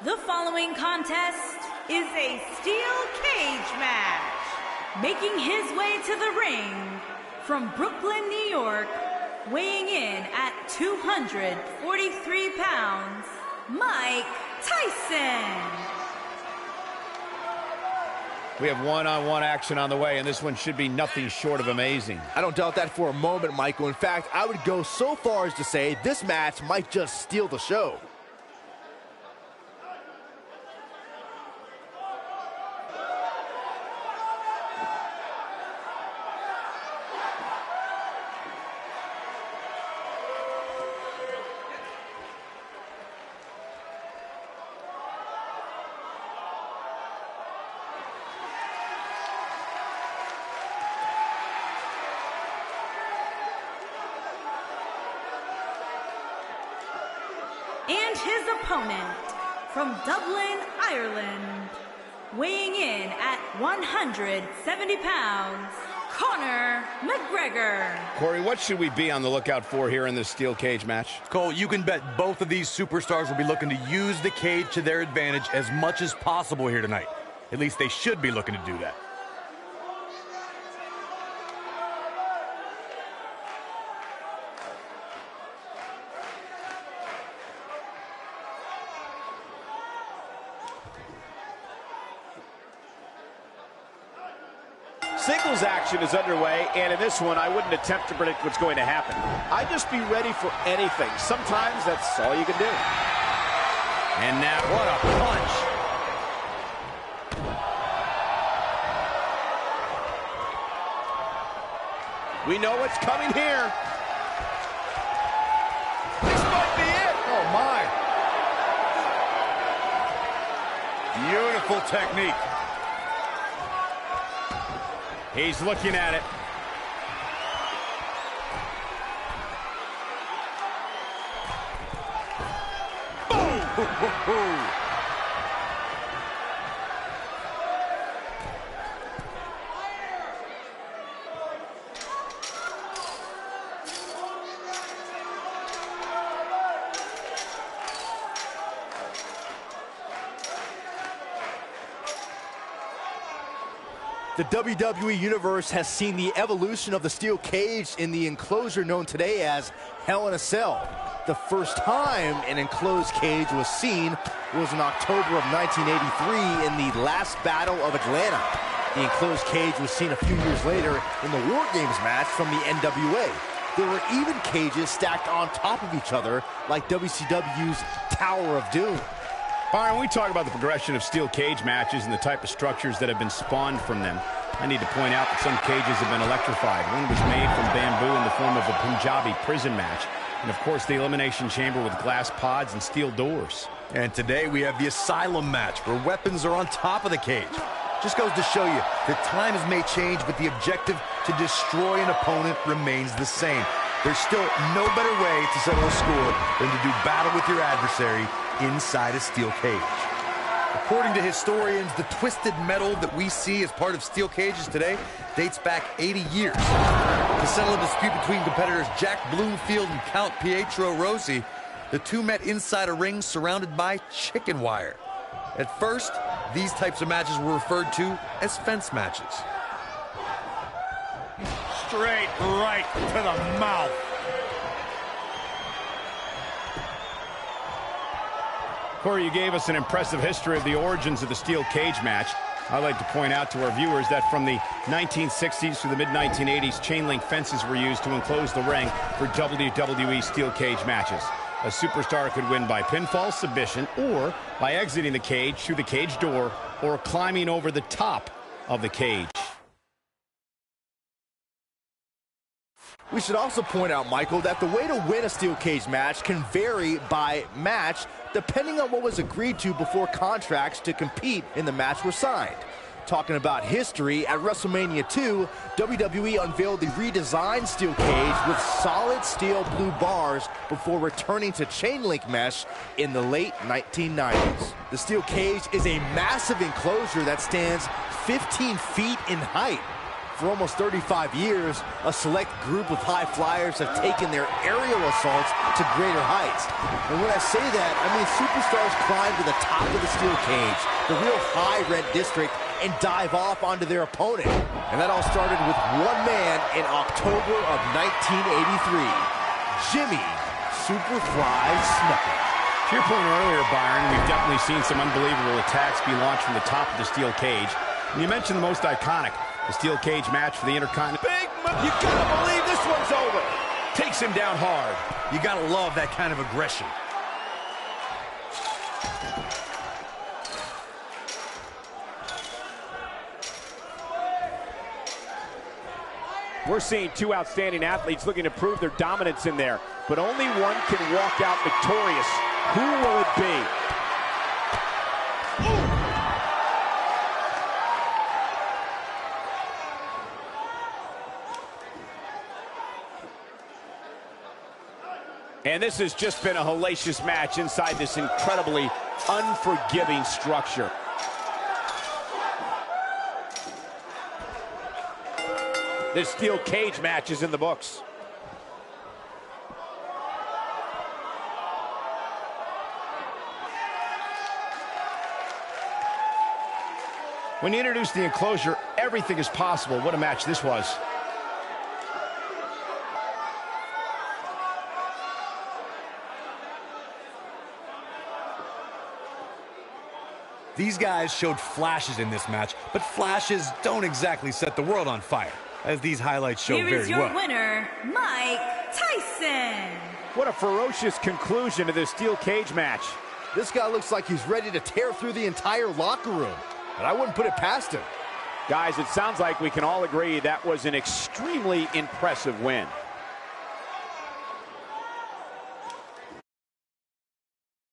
The following contest is a steel cage match. Making his way to the ring from Brooklyn, New York, weighing in at 243 pounds, Mike Tyson. We have one-on-one action on the way, and this one should be nothing short of amazing. I don't doubt that for a moment, Michael. In fact, I would go so far as to say this match might just steal the show. And his opponent from Dublin, Ireland, weighing in at 170 pounds, Conor McGregor. Corey, what should we be on the lookout for here in this steel cage match? Cole, you can bet both of these superstars will be looking to use the cage to their advantage as much as possible here tonight. At least they should be looking to do that. Singles action is underway, and in this one, I wouldn't attempt to predict what's going to happen. I'd just be ready for anything. Sometimes that's all you can do. And now, what a punch! We know what's coming here. This might be it. Oh, my. Beautiful technique. He's looking at it. Boom! The WWE Universe has seen the evolution of the steel cage in the enclosure known today as Hell in a Cell. The first time an enclosed cage was seen was in October of 1983 in the last Battle of Atlanta. The enclosed cage was seen a few years later in the War Games match from the NWA. There were even cages stacked on top of each other like WCW's Tower of Doom. Byron, we talk about the progression of steel cage matches and the type of structures that have been spawned from them. I need to point out that some cages have been electrified. One was made from bamboo in the form of a Punjabi prison match. And, of course, the Elimination Chamber with glass pods and steel doors. And today we have the Asylum match, where weapons are on top of the cage. Just goes to show you that times may change, but the objective to destroy an opponent remains the same. There's still no better way to settle a score than to do battle with your adversary inside a steel cage. According to historians, the twisted metal that we see as part of steel cages today dates back 80 years. To settle a dispute between competitors Jack Bloomfield and Count Pietro Rossi, the two met inside a ring surrounded by chicken wire. At first, these types of matches were referred to as fence matches. Straight right to the mouth. Corey, you gave us an impressive history of the origins of the steel cage match. I'd like to point out to our viewers that from the 1960s through the mid-1980s, chain link fences were used to enclose the ring for WWE steel cage matches. A superstar could win by pinfall, submission, or by exiting the cage through the cage door or climbing over the top of the cage. We should also point out, Michael, that the way to win a steel cage match can vary by match depending on what was agreed to before contracts to compete in the match were signed. Talking about history, at WrestleMania 2, WWE unveiled the redesigned steel cage with solid steel blue bars before returning to chain link mesh in the late 1990s. The steel cage is a massive enclosure that stands 15 feet in height. For almost 35 years, a select group of high flyers have taken their aerial assaults to greater heights. And when I say that, I mean superstars climb to the top of the steel cage, the real high red district, and dive off onto their opponent. And that all started with one man in October of 1983, Jimmy Superfly Snuka. To your point earlier, Byron, we've definitely seen some unbelievable attacks be launched from the top of the steel cage. And you mentioned the most iconic, the steel cage match for the Intercontinental. You gotta believe this one's over. Takes him down hard. You gotta love that kind of aggression. We're seeing two outstanding athletes looking to prove their dominance in there, but only one can walk out victorious. Who will it be? And this has just been a hellacious match inside this incredibly unforgiving structure. This steel cage match is in the books. When you introduce the enclosure, everything is possible. What a match this was. These guys showed flashes in this match, but flashes don't exactly set the world on fire, as these highlights show very well. Here is your winner, Mike Tyson. What a ferocious conclusion to this steel cage match. This guy looks like he's ready to tear through the entire locker room, but I wouldn't put it past him. Guys, it sounds like we can all agree that was an extremely impressive win.